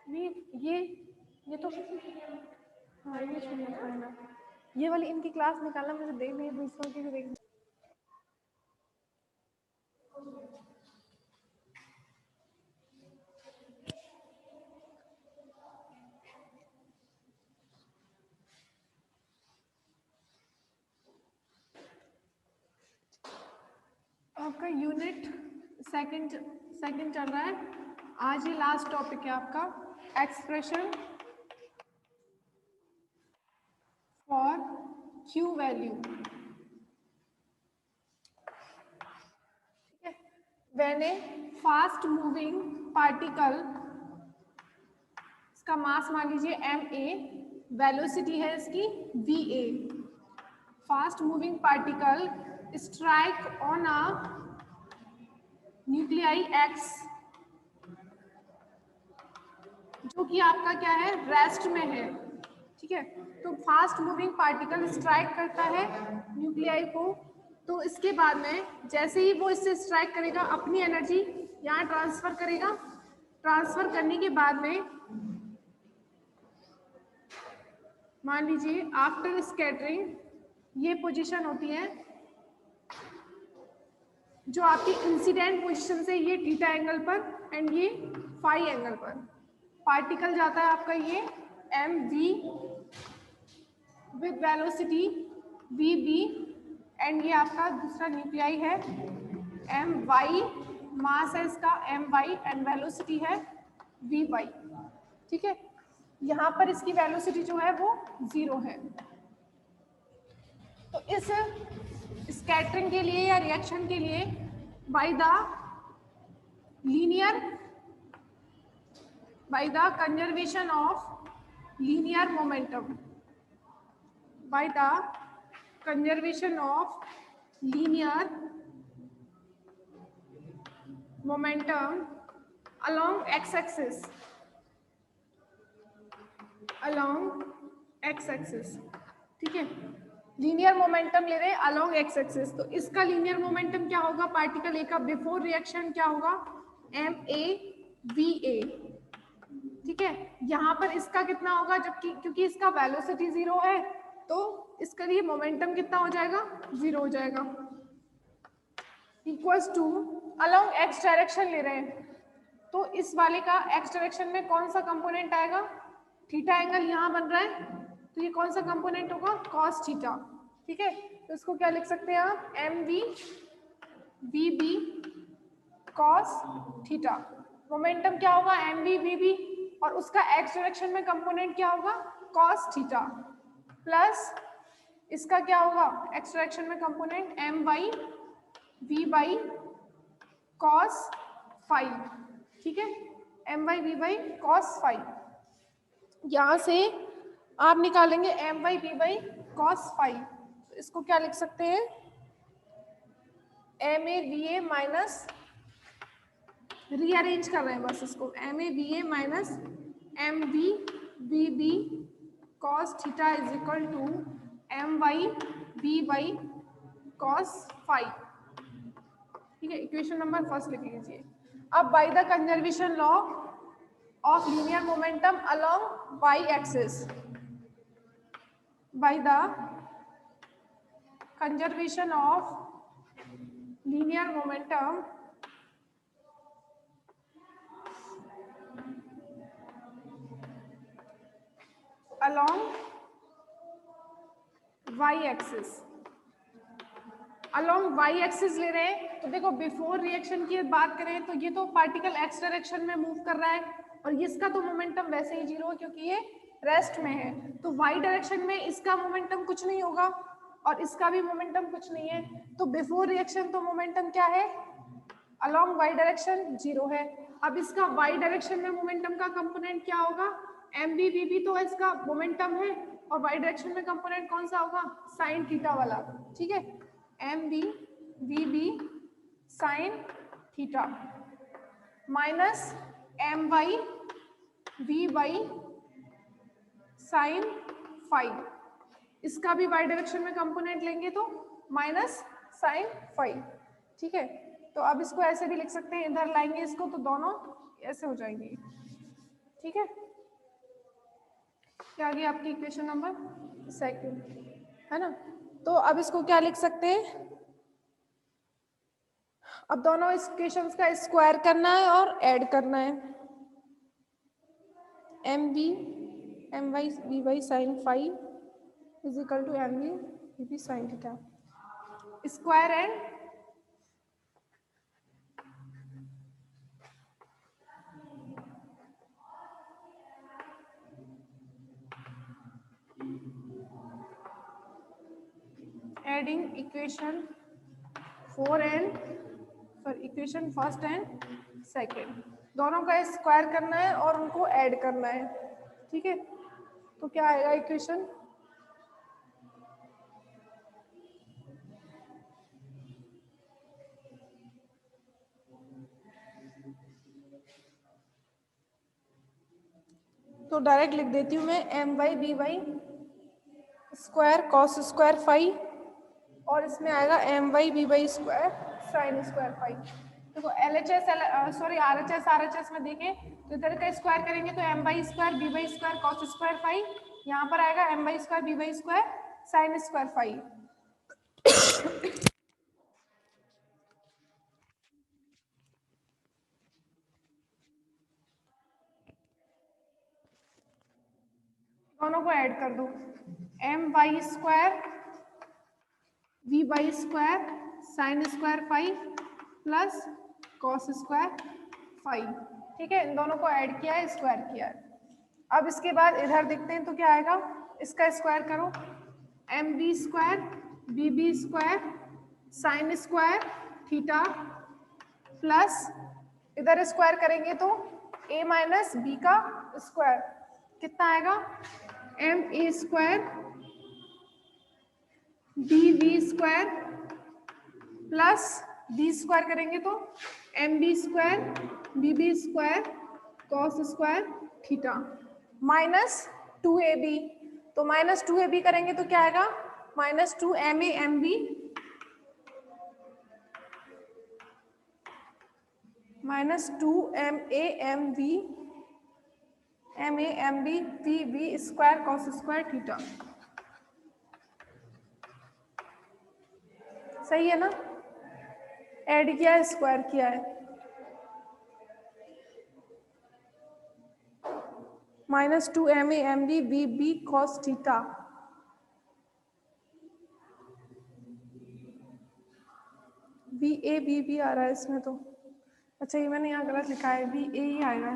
नहीं ये तो हाँ ये छोड़ना, ये वाली इनकी क्लास निकालना मुझे देख नहीं, दूसरों की भी देख। आपका यूनिट सेकंड चल रहा है। आज ये लास्ट टॉपिक है आपका, एक्सप्रेशन फॉर क्यू वैल्यू। ठीक है, when A fast moving particle, इसका मास मान लीजिए ma, वेलोसिटी है इसकी va, fast moving particle strike on a nuclei x, जो कि आपका क्या है, रेस्ट में है। ठीक है, तो फास्ट मूविंग पार्टिकल स्ट्राइक करता है न्यूक्लियाई को, तो इसके बाद में जैसे ही वो इससे स्ट्राइक करेगा अपनी एनर्जी यहाँ ट्रांसफर करेगा। ट्रांसफर करने के बाद में मान लीजिए आफ्टर स्कैटरिंग ये पोजीशन होती है जो आपकी इंसिडेंट पोजीशन से, ये थीटा एंगल पर एंड ये फाई एंगल पर पार्टिकल जाता है आपका ये mv with velocity vb, and ये आपका दूसरा न्यूक्लियाई है my, मास है इसका my एंड वेलोसिटी है vy। ठीक है, यहाँ पर इसकी वेलोसिटी जो है वो 0 है। तो इस स्कैटरिंग के लिए या रिएक्शन के लिए bye the conservation of linear momentum, by the conservation of linear momentum along x-axis, ठीक है, लीनियर मोमेंटम ले रहे हैं along x-axis, तो इसका लीनियर मोमेंटम क्या होगा, पार्टिकल ए का बिफोर रिएक्शन क्या होगा, ma/va। ठीक है, यहाँ पर इसका कितना होगा, जबकि क्योंकि इसका वेलोसिटी 0 है तो इसका लिए मोमेंटम कितना हो जाएगा, 0 हो जाएगा। Equals to along X direction ले रहे हैं, तो इस वाले का एक्स डायरेक्शन में कौन सा कंपोनेंट आएगा, थीटा एंगल यहाँ बन रहा है तो ये कौन सा कंपोनेंट होगा, कॉस थीटा। ठीक है, तो इसको क्या लिख सकते हैं आप, mv vb cos theta. Momentum क्या होगा, mv vb, और उसका एक्स डायरेक्शन में कंपोनेंट क्या होगा, कॉस थीटा, प्लस इसका क्या होगा, एक्स डायरेक्शन में component my vy cos phi. ठीक है, my vy cos फाई, यहाँ से आप निकालेंगे my vy cos फाई, तो इसको क्या लिख सकते हैं, ma va माइनस, रीअरेंज कर रहे हैं बस इसको, ma va minus mv vb cos theta is equal to my vy cos phi. ठीक है, इक्वेशन नंबर फर्स्ट लिख लीजिए। अब by the conservation law of linear momentum along y axis, by the conservation of linear momentum along y axis, along y axis ले रहे हैं, तो देखो बिफोर रिएक्शन की बात करें तो ये तो पार्टिकल x डायरेक्शन में मूव कर रहा है और इसका तो मोमेंटम वैसे ही 0 है क्योंकि ये रेस्ट में है, तो y डायरेक्शन में इसका मोमेंटम कुछ नहीं होगा और इसका भी मोमेंटम कुछ नहीं है, तो बिफोर रिएक्शन तो मोमेंटम क्या है, अलोंग y डायरेक्शन 0 है। अब इसका y डायरेक्शन में मोमेंटम का कंपोनेंट क्या होगा, mv vb, तो इसका मोमेंटम है और y डायरेक्शन में कंपोनेंट कौन सा होगा, साइन थीटा वाला। ठीक है, mv vb sine theta minus my vy sine phi, इसका भी y डायरेक्शन में कंपोनेंट लेंगे तो माइनस साइन फाई। ठीक है, तो अब इसको ऐसे भी लिख सकते हैं, इधर लाएंगे इसको तो दोनों ऐसे हो जाएंगे। ठीक है, क्या आ गया आपकी इक्वेशन नंबर सेकंड, है ना। तो अब इसको क्या लिख सकते हैं, अब दोनों इक्वेशंस का स्क्वायर करना है और ऐड करना है। M B M Y B Y sine five is equal to M B B sine theta, square and adding equation 4 and equation first and second, दोनों का स्क्वायर करना है और उनको ऐड करना है। ठीक है, तो क्या आएगा इक्वेशन, तो डायरेक्ट लिख देती हूँ मैं, M Y B Y square cos square five, और इसमें आएगा M Y B Y square sine square five. देखो L H S sorry R H S में देखें तो इधर का स्क्वायर करेंगे तो M Y square B Y square cos square five, यहाँ पर आएगा M Y square B Y square sine square five. दोनों को ऐड कर दो, M Y square V Y square sine square five plus cos square five. ठीक है, इन दोनों को ऐड किया है, स्क्वायर किया है। अब इसके बाद इधर देखते हैं तो क्या आएगा, इसका स्क्वायर करो, M B square B B square sine square theta plus इधर स्क्वायर करेंगे तो a माइनस बी का स्क्वायर कितना आएगा, M A square B B square plus B square करेंगे तो M B square B B square cos square theta minus 2ab, तो minus 2ab करेंगे तो क्या आएगा, minus 2ma mb minus 2ma mb ma mb v b square cos square theta. सही है ना, ऐड किया है, स्क्वायर किया है, minus 2ma mb v b cos theta V A B B आ रहा है इसमें तो, अच्छा ये मैंने यहाँ गलत लिखा है, वी ए ही आएगा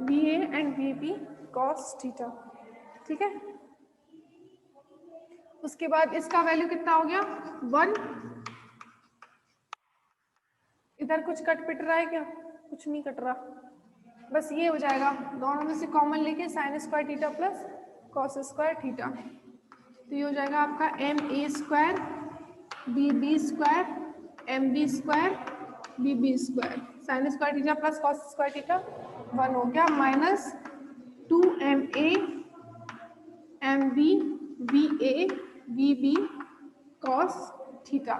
V A and V B cos theta. ठीक है, उसके बाद इसका वैल्यू कितना हो गया 1, इधर कुछ कट पिट रहा है क्या, कुछ नहीं कट रहा, बस ये हो जाएगा, दोनों में से कॉमन लेके sine square theta plus cos square theta, तो ये हो जाएगा आपका M A square B B square M B square B B square sine square theta plus cos square theta 1 हो गया, minus 2ma M B B A B B cos theta.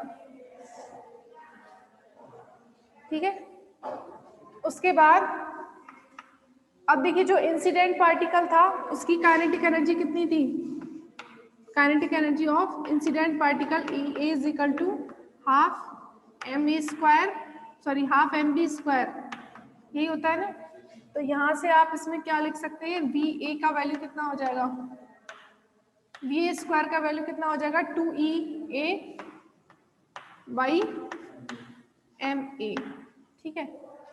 ठीक है, उसके बाद अब देखिए जो इंसिडेंट पार्टिकल था उसकी काइनेटिक एनर्जी कितनी थी, kinetic energy of incident particle A is equal to half M A square sorry half M B square, यही होता है ना। तो यहाँ से आप इसमें क्या लिख सकते हैं, वी ए का वैल्यू कितना हो जाएगा, वी ए स्क्वायर का वैल्यू कितना हो जाएगा 2e a by M A. ठीक है,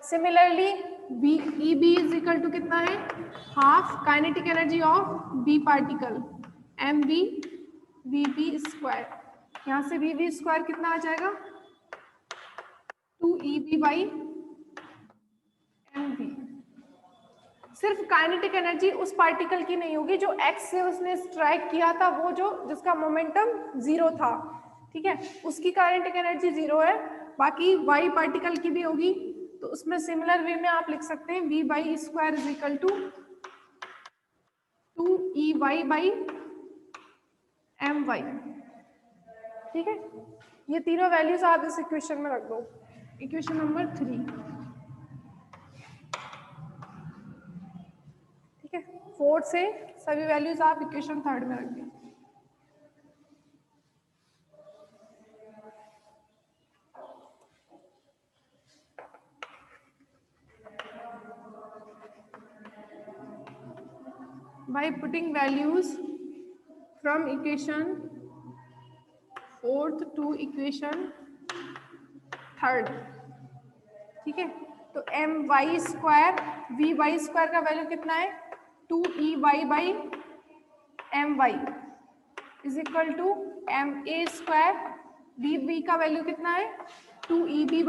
similarly B E B is equal to कितना है, half kinetic energy of B particle M B V B square, यहाँ से वी बी स्क्वायर कितना आ जाएगा 2e बाई एम बी। सिर्फ काइनेटिक एनर्जी उस पार्टिकल की नहीं होगी जो एक्स से उसने स्ट्राइक किया था, वो जो जिसका मोमेंटम 0 था, ठीक है, उसकी काइनेटिक एनर्जी 0 है, बाकी वाई पार्टिकल की भी होगी, तो उसमें सिमिलर वे में आप लिख सकते हैं V by square is equal to 2e by M Y. ठीक है, ये तीनों वैल्यूज आप इस इक्वेशन में रख दो, इक्वेशन नंबर 3। 4 से सभी वैल्यूज आप इक्वेशन 3 में रख दें। By putting values from equation 4th to equation 3rd, ठीक है। तो M Y square V Y square का वैल्यू कितना है 2e/m(y) is equal to M A square B B का वैल्यू कितना है 2e/m(v),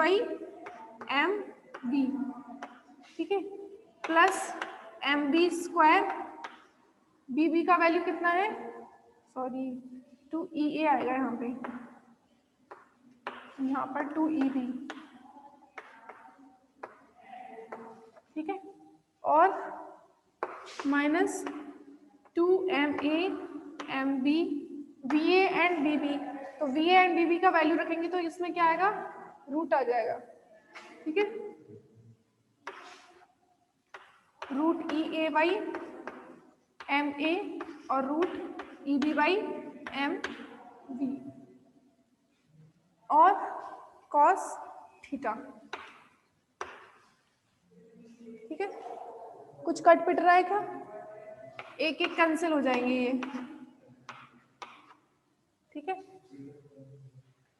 ठीक है, plus M B square B B का वैल्यू कितना है, सॉरी 2e a आएगा यहाँ पे, यहाँ पर 2e(b), ठीक है, और minus 2ma(m(b) va and bb। तो va एंड bb का वैल्यू रखेंगे तो इसमें क्या आएगा, रूट आ जाएगा, ठीक है, रूट (e(a)/ma और रूट (e)(b)/mv और cos थीटा, ठीक है। कुछ कट पिट रहा है क्या, एक एक कैंसिल हो जाएंगे ये, ठीक है।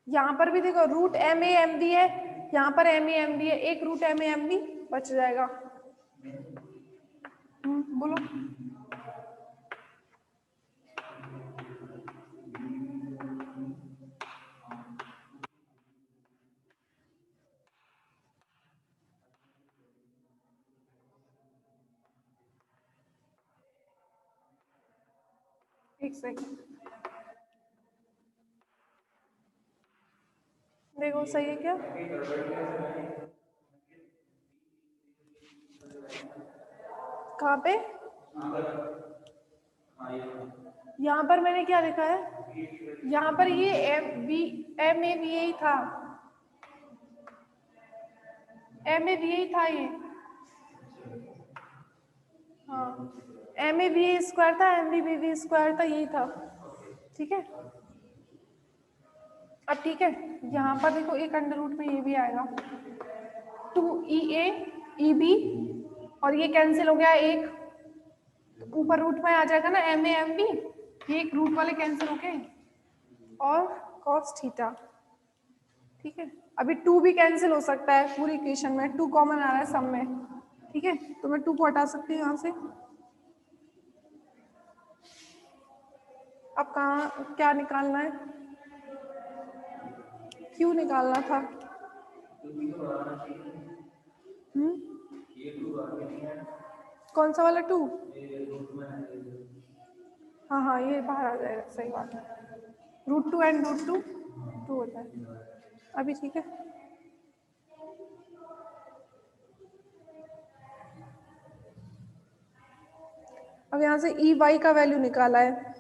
यहाँ पर भी देखो रूट ma(m)b है, यहाँ पर ma(m)b है, एक रूट ma(m)b बच जाएगा। बोलो। एक सेकंड देखो सही है क्या, कहाँ पे, यहाँ पर मैंने क्या लिखा है, यहाँ पर ये ma(va) था, ma(va) था ये, हाँ ma(va) स्क्वायर था, mv(v) स्क्वायर था, यही था, ठीक है। अब ठीक है, यहाँ पर देखो एक अंडर रूट में ये भी आएगा 2e(a)(eb) और ये कैंसिल हो गया, एक ऊपर रूट में आ जाएगा ना ma(m)b, ये एक रूट वाले कैंसिल हो गए और cos थीटा, ठीक है। अभी 2 भी कैंसिल हो सकता है पूरी इक्वेशन में, 2 कॉमन आ रहा है सब में, ठीक है, तो मैं 2 को हटा सकती हूँ यहाँ से। अब कहाँ क्या निकालना है, क्यों निकालना था, कौन सा वाला 2, हाँ हाँ ये बाहर आ जाएगा, सही बात है, √2 एंड √2 2 होता है अभी, ठीक है। अब यहाँ से e(y) का वैल्यू निकाला है,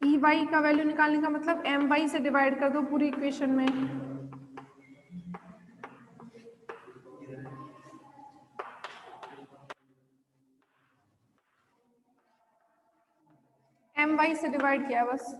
e(y) का वैल्यू निकालने का मतलब my से डिवाइड कर दो पूरी इक्वेशन में, my से डिवाइड किया बस,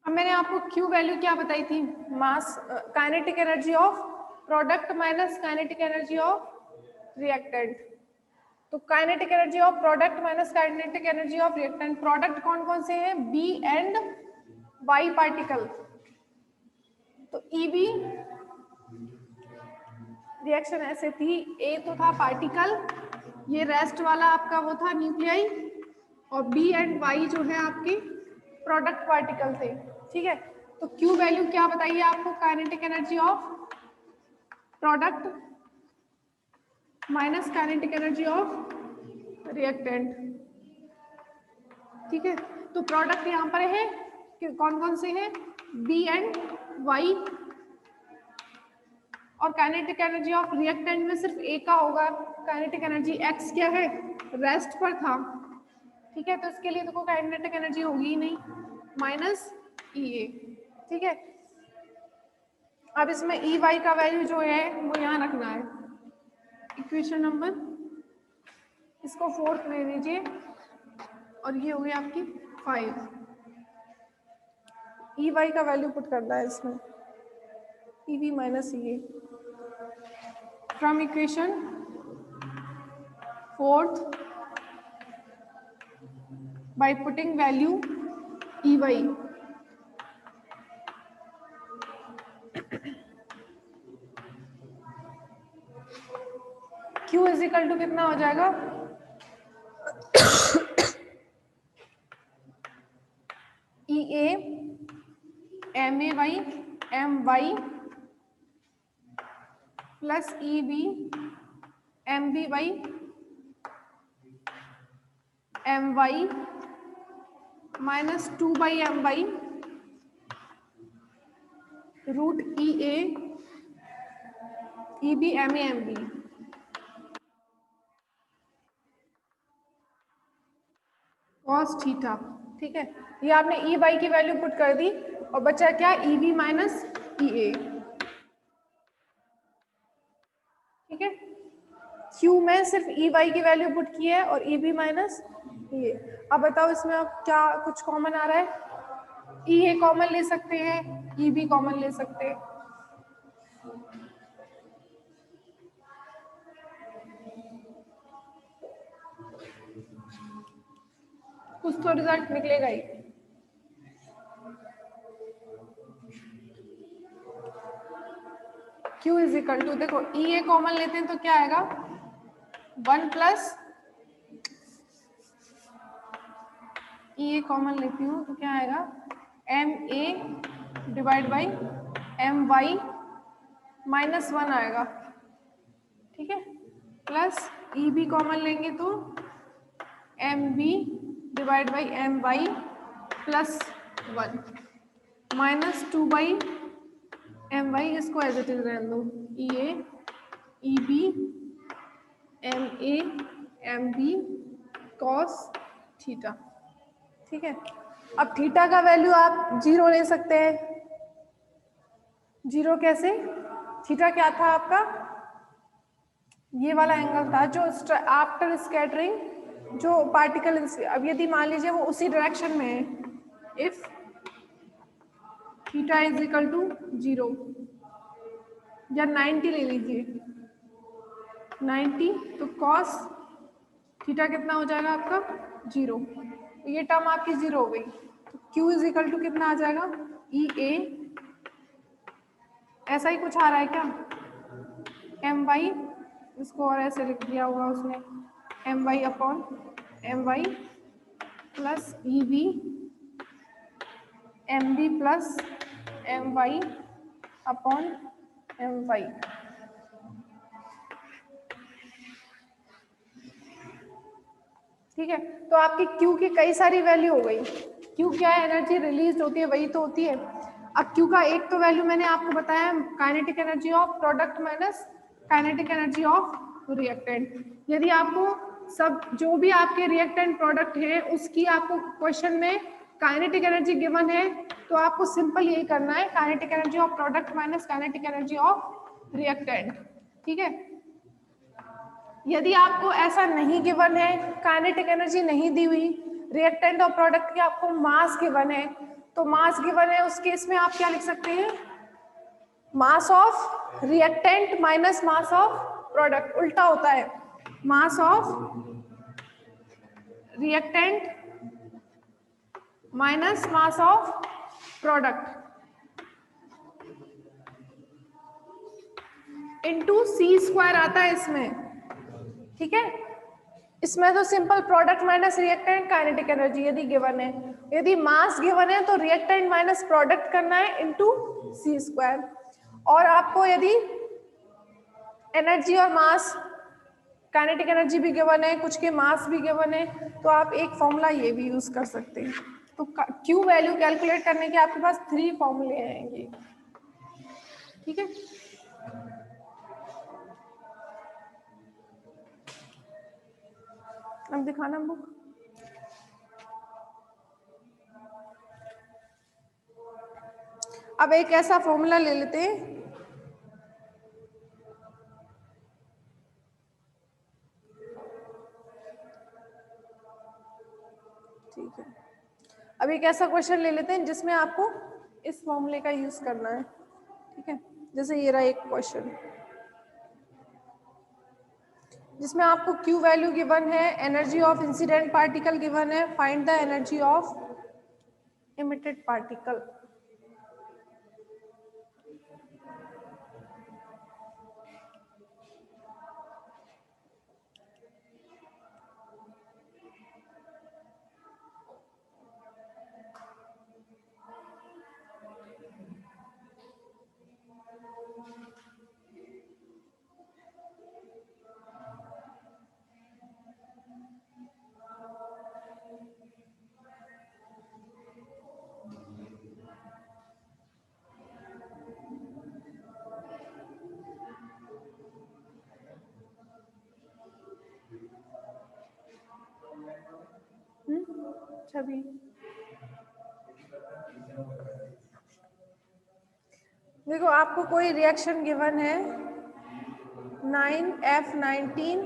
अब मैंने आपको Q वैल्यू क्या बताई थी, mass kinetic energy of product minus kinetic energy of reactant. तो kinetic energy of product minus kinetic energy of reactant, product कौन कौन से हैं, B एंड Y पार्टिकल। तो EB रिएक्शन ऐसे थी, A तो था पार्टिकल, ये रेस्ट वाला आपका वो था न्यूक्लियाई, और B एंड Y जो है आपकी प्रोडक्ट पार्टिकल थे, ठीक है। तो Q वैल्यू क्या बताइए आपको, kinetic energy of product minus kinetic energy of reactant, ठीक है। तो प्रोडक्ट यहाँ पर है कि कौन कौन से हैं, B एंड Y, और काइनेटिक एनर्जी ऑफ रिएक्टेंट में सिर्फ A का होगा, काइनेटिक एनर्जी X क्या है, रेस्ट पर था, ठीक है, तो इसके लिए देखो काइनेटिक एनर्जी होगी ही नहीं, माइनस ई ए। ठीक है, अब इसमें ई वाई का वैल्यू जो है वो यहाँ रखना है। इक्वेशन नंबर, इसको 4th ले लीजिए और ये हो गई आपकी 5। ई वाई का वैल्यू पुट करना है इसमें, E V minus E A from equation 4th by putting value EY। Q is equal to कितना हो जाएगा, E A M A Y M Y plus E B M B Y M Y minus 2 by M Y root E A E B M A M B. Cos theta. ठीक है, ये आपने E Y की value put कर दी और बचा क्या, E B minus E ए। ठीक है, क्यू में सिर्फ ई वाई की वैल्यू पुट की है और ई बी माइनस ई ए। अब बताओ इसमें अब क्या कुछ कॉमन आ रहा है, ई ए कॉमन ले सकते हैं, ई बी कॉमन ले सकते हैं। कुछ तो रिजल्ट निकलेगा ही। Q इज इक्वल टू, देखो ई ए कॉमन लेते हैं तो क्या आएगा, 1 प्लस ई ए कॉमन लेती हूँ तो क्या आएगा, M A divide by M Y minus 1 आएगा। ठीक है, प्लस ई बी कॉमन लेंगे तो M B divide by M Y plus 1 minus 2 by M Y, इसको एज इट इज रहने दो, E A E B M A M B cos theta. ठीक है, अब थीटा का वैल्यू आप 0 ले सकते हैं। 0 कैसे, थीटा क्या था आपका, ये वाला एंगल था जो आफ्टर स्कैटरिंग जो पार्टिकल, अब यदि मान लीजिए वो उसी डायरेक्शन में है, if theta is equal to 0 या 90 ले लीजिए, 90, तो कॉस थीटा कितना हो जाएगा आपका 0, तो ये टर्म आपकी 0 हो गई। तो Q इज इक्वल टू कितना आ जाएगा, ई ए, ऐसा ही कुछ आ रहा है क्या, एम वाई, इसको और ऐसे लिख दिया होगा उसने, M Y upon M Y plus E B M B plus M Y upon M Y. ठीक है, तो आपकी Q की कई सारी वैल्यू हो गई। Q क्या है, एनर्जी रिलीज होती है वही तो होती है। अब Q का एक तो वैल्यू मैंने आपको बताया, kinetic energy of product minus kinetic energy of reactant. यदि आपको सब जो भी आपके रिएक्टेंट प्रोडक्ट है उसकी आपको क्वेश्चन में काइनेटिक एनर्जी गिवन है तो आपको सिंपल यही करना है, kinetic energy of product minus kinetic energy of reactant. ठीक है, यदि आपको ऐसा नहीं गिवन है, काइनेटिक एनर्जी नहीं दी हुई, रिएक्टेंट और प्रोडक्ट की आपको मास गिवन है, तो मास गिवन है उस केस में आप क्या लिख सकते हैं, mass of reactant minus mass of product, उल्टा होता है, mass of reactant minus mass of product into C square आता है इसमें। ठीक है, इसमें तो simple product minus reactant kinetic energy यदि गिवन है, यदि मास गिवन है तो रिएक्टेंट माइनस प्रोडक्ट करना है इनटू सी स्क्वायर। और आपको यदि एनर्जी और मास, काइनेटिक एनर्जी भी गिवन है, कुछ के मास भी गिवन है, तो आप एक फॉर्मूला ये भी यूज कर सकते हैं। तो Q वैल्यू कैलकुलेट करने के आपके पास 3 फॉर्मूले आएंगे। ठीक है, अब दिखाना बुक। अब एक ऐसा फॉर्मूला ले लेते हैं, ठीक है। अब एक ऐसा क्वेश्चन ले लेते हैं जिसमें आपको इस फॉर्मूले का यूज करना है, ठीक है। जैसे ये रहा एक क्वेश्चन जिसमें आपको Q वैल्यू गिवन है, energy of incident particle given है, find the energy of emitted particle. छवि देखो, आपको कोई रिएक्शन गिवन है 9F19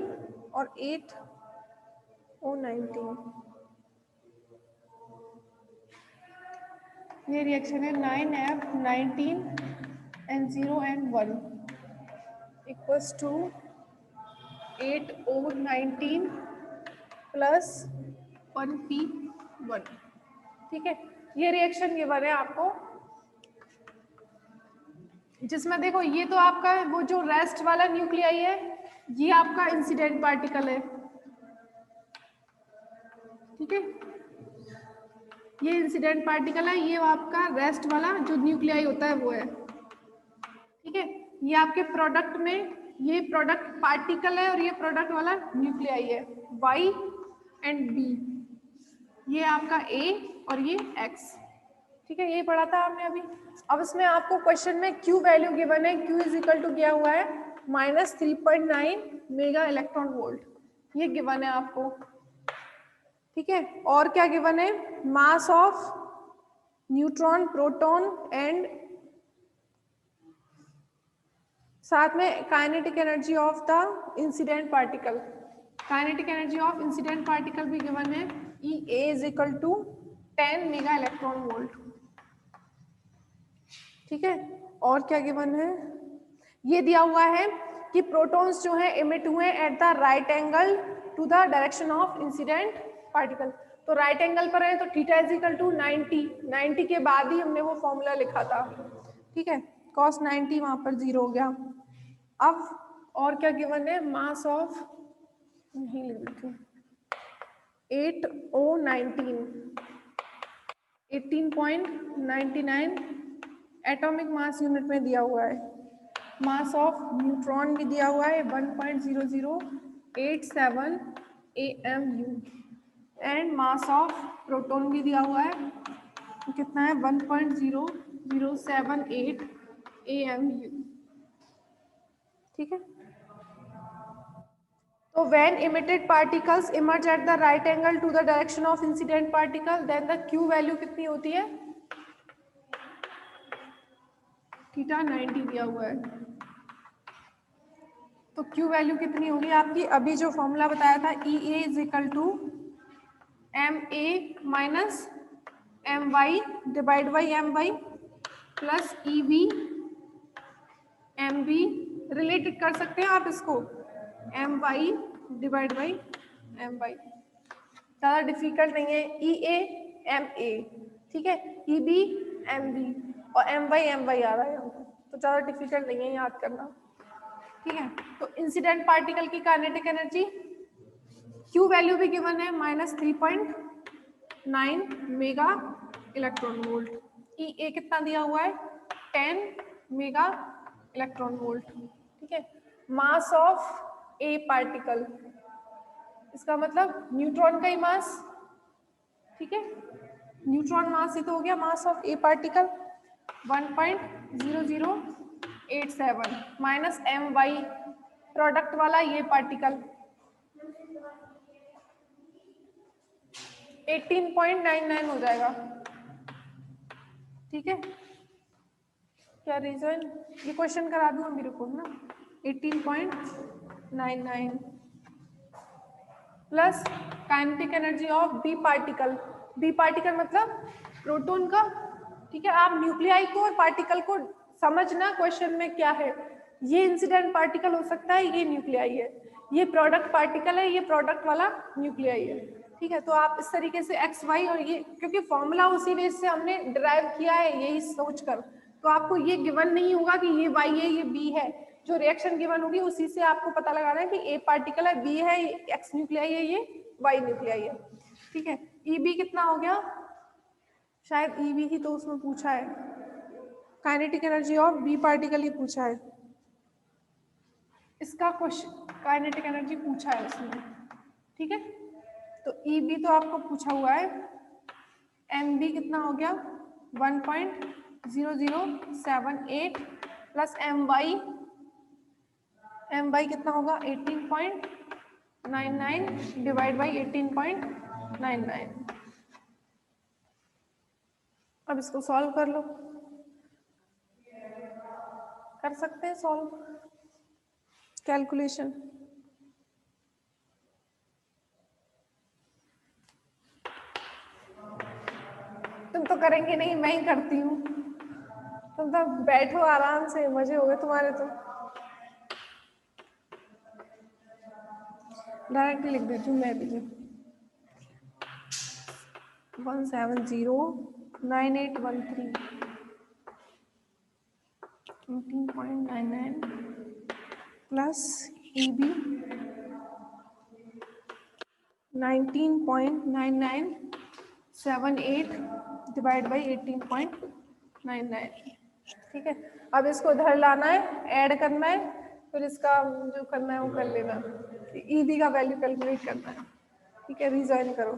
और 8O19। ये रिएक्शन है 9F19 and 0 and 1 equals to 8O19 plus 1P1, ठीक है। ये रिएक्शन गिवन है आपको, जिसमें देखो ये तो आपका वो जो रेस्ट वाला न्यूक्लियाई है, ये आपका इंसिडेंट पार्टिकल है, ठीक है। ये इंसिडेंट पार्टिकल है, ये आपका रेस्ट वाला जो न्यूक्लियाई होता है वो है, ठीक है। ये आपके प्रोडक्ट में, ये प्रोडक्ट पार्टिकल है और ये प्रोडक्ट वाला न्यूक्लियाई है, Y एंड B, ये आपका A और ये X, ठीक है। ये पढ़ा था आपने अभी। अब इसमें आपको क्वेश्चन में Q वैल्यू गिवन है, Q इज इक्वल टू क्या हुआ है -3.9 मेगा इलेक्ट्रॉन वोल्ट, ये गिवन है आपको, ठीक है। और क्या गिवन है, mass of neutron, proton and साथ में kinetic energy of the incident particle, kinetic energy of incident particle भी गिवन है, EA is equal to 10 mega electron volt, ठीक है। और क्या गिवन है, ये दिया हुआ है कि प्रोटॉन्स जो है इमिट हुए at the right angle to the direction of incident particle. तो राइट एंगल पर है तो थीटा इज इक्वल टू 90 के बाद ही हमने वो फॉर्मूला लिखा था, ठीक है। cos 90 वहां पर 0 हो गया। अब और क्या गिवन है, मास ऑफ, नहीं लिख देती, 8O19 18.99 एटॉमिक मास यूनिट में दिया हुआ है। मास ऑफ न्यूट्रॉन भी दिया हुआ है 1.0087 AMU and mass of proton भी दिया हुआ है, कितना है 1.0078 AMU, ठीक है। तो when emitted particles emerge at the right angle to the direction of incident particle, then the Q value कितनी होती है, थीटा 90 दिया हुआ है, तो Q वैल्यू कितनी होगी आपकी, अभी जो फॉर्मूला बताया था EA is equal to MA minus MY divide by MY plus EB MB, related कर सकते हैं आप इसको, MY डिवाइड बाई MY, ज़्यादा डिफिकल्ट नहीं है। EA MA, ठीक है, EB MB और MY MY आ रहा है, तो ज़्यादा डिफिकल्ट नहीं है याद करना, ठीक है। तो इंसिडेंट पार्टिकल की काइनेटिक एनर्जी Q वैल्यू भी गिवन है -3.9 मेगा इलेक्ट्रॉन वोल्ट, EA कितना दिया हुआ है 10 मेगा इलेक्ट्रॉन वोल्ट, ठीक है। मास ऑफ A पार्टिकल, इसका मतलब न्यूट्रॉन का ही मास, ठीक है, न्यूट्रॉन मास ही तो हो गया mass of A particle 1.0087 minus MY product वाला ये पार्टिकल 18.99 हो जाएगा, ठीक है। क्या रीजन, ये क्वेश्चन करा दूँ मेरे को ना, 18.99 plus kinetic energy of B particle. B particle मतलब प्रोटॉन का, ठीक है। आप न्यूक्लियाई को और पार्टिकल को समझना क्वेश्चन में क्या है। ये इंसिडेंट पार्टिकल हो सकता है, ये न्यूक्लियाई है, ये प्रोडक्ट पार्टिकल है, ये प्रोडक्ट वाला न्यूक्लियाई है, ठीक है। तो आप इस तरीके से एक्स वाई, और ये क्योंकि फॉर्मूला उसी बेस से हमने डिराइव किया है यही सोचकर, तो आपको ये गिवन नहीं होगा कि ये वाई है ये बी है। जो रिएक्शन गिवन होगी उसी से आपको पता लगाना है कि ए पार्टिकल है, बी है, एक्स न्यूक्लियाई है, ये वाई न्यूक्लियाई है, ठीक है। ई बी कितना हो गया, शायद ई बी ही तो उसमें पूछा है, kinetic energy of B particle ही पूछा है, इसका क्वेश्चन काइनेटिक एनर्जी पूछा है उसमें, ठीक है। तो ई बी तो आपको पूछा हुआ है, एम बी कितना हो गया 1.0078 प्लस एम वाई कितना होगा 18.99 डिवाइड बाई 18.99। अब इसको सॉल्व कर लो, कर सकते हैं सॉल्व कैलकुलेशन। तुम तो करेंगे नहीं, मैं ही करती हूँ, तुम तो बैठो आराम से, मजे हो गए तुम्हारे तो। डायरेक्ट लिख देती हूँ मैं भी, 1709813 18.99 plus E B 19.9978 divide by 18.99, ठीक है। अब इसको इधर लाना है, ऐड करना है, फिर इसका जो करना है वो कर लेना, ई बी का वैल्यू कैलकुलेट करना है, ठीक है। रीजॉइन करो।